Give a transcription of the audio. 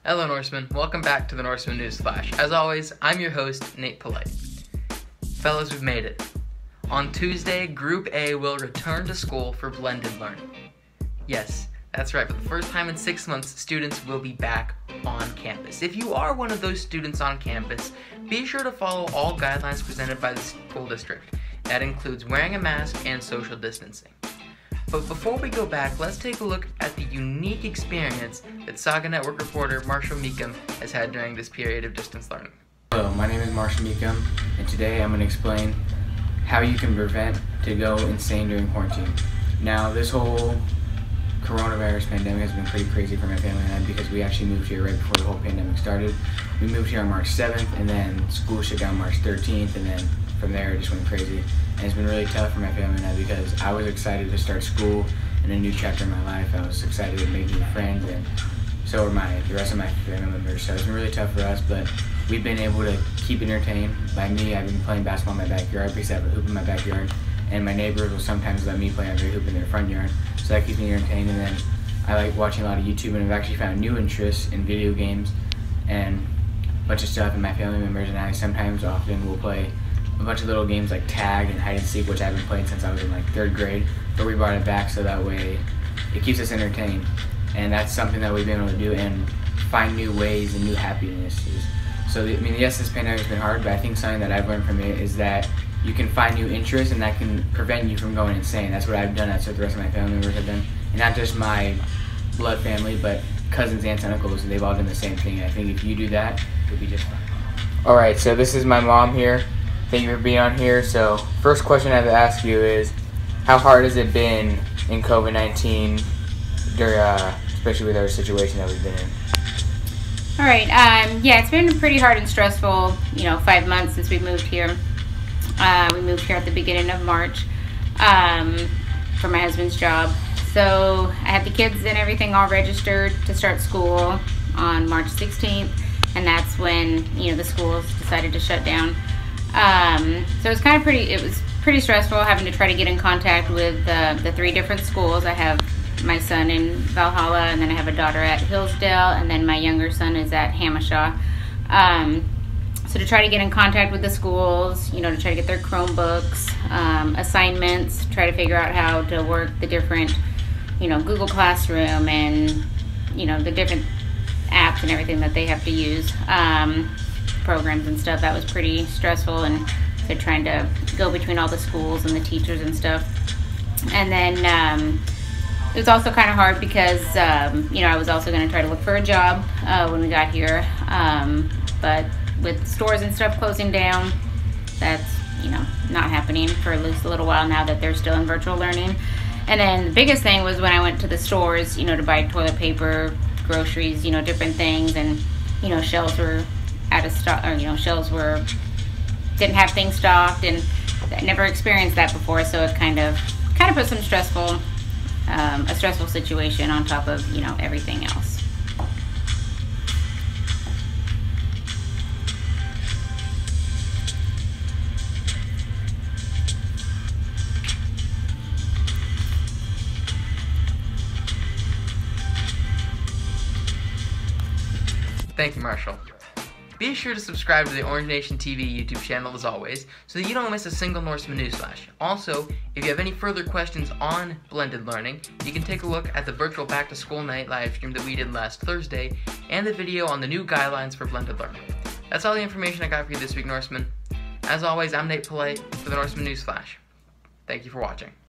Hello Norsemen, welcome back to the Norseman Newsflash. As always, I'm your host, Nate Polite. Fellas, we've made it. On Tuesday, Group A will return to school for blended learning. Yes, that's right, for the first time in 6 months, students will be back on campus. If you are one of those students on campus, be sure to follow all guidelines presented by the school district. That includes wearing a mask and social distancing. But before we go back, let's take a look at the unique experience that Saga Network reporter Marshall Meekum has had during this period of distance learning. Hello, my name is Marshall Meekum, and today I'm going to explain how you can prevent to go insane during quarantine. Now, this whole coronavirus pandemic has been pretty crazy for my family and I because we actually moved here right before the whole pandemic started. We moved here on March 7th, and then school shut down March 13th, and then from there it just went crazy. And it's been really tough for my family and I because I was excited to start school in a new chapter in my life. I was excited to make new friends, and so were the rest of my family members. So it's been really tough for us, but we've been able to keep entertained. By me, I've been playing basketball in my backyard because I have a hoop in my backyard, and my neighbors will sometimes let me play on their hoop in their front yard. So that keeps me entertained. And then I like watching a lot of YouTube, and I've actually found new interests in video games and a bunch of stuff. And my family members and I often will play a bunch of little games like tag and hide and seek, which I've been playing since I was in like 3rd grade, but we brought it back so that way it keeps us entertained. And that's something that we've been able to do and find new ways and new happinesses. So yes, this pandemic has been hard, but I think something that I've learned from it is that you can find new interests, and that can prevent you from going insane. That's what I've done. That's what the rest of my family members have done, and not just my blood family, but cousins, aunts, and uncles, and they've all done the same thing. And I think if you do that, you'll be just fine. Alright, so this is my mom here. Thank you for being on here. So first question I have to ask you is, how hard has it been in COVID-19, especially with our situation that we've been in? All right. Yeah, it's been pretty hard and stressful. 5 months since we moved here. We moved here at the beginning of March for my husband's job. So I had the kids and everything all registered to start school on March 16th, and that's when the schools decided to shut down. So it was pretty stressful having to try to get in contact with the 3 different schools. I have my son in Valhalla, and then I have a daughter at Hillsdale, and then my younger son is at Hamashaw. So to try to get in contact with the schools, to try to get their Chromebooks, assignments, try to figure out how to work the different, Google Classroom and, the different apps and everything that they have to use, programs and stuff. That was pretty stressful, and so trying to go between all the schools and the teachers and stuff. And then it was also kind of hard because, I was also going to try to look for a job when we got here, but with stores and stuff closing down, that's, not happening for at least a little while now that they're still in virtual learning. And then the biggest thing was when I went to the stores, to buy toilet paper, groceries, different things, and, shelves were out of stock, or, didn't have things stocked, and I never experienced that before, so it kind of put some a stressful situation on top of, everything else. Thank you, Marshall. Be sure to subscribe to the Orange Nation TV YouTube channel as always, so that you don't miss a single Norseman Newsflash. Also, if you have any further questions on blended learning, you can take a look at the virtual Back to School Night live stream that we did last Thursday, and the video on the new guidelines for blended learning. That's all the information I got for you this week, Norseman. As always, I'm Nate Polite for the Norseman Newsflash. Thank you for watching.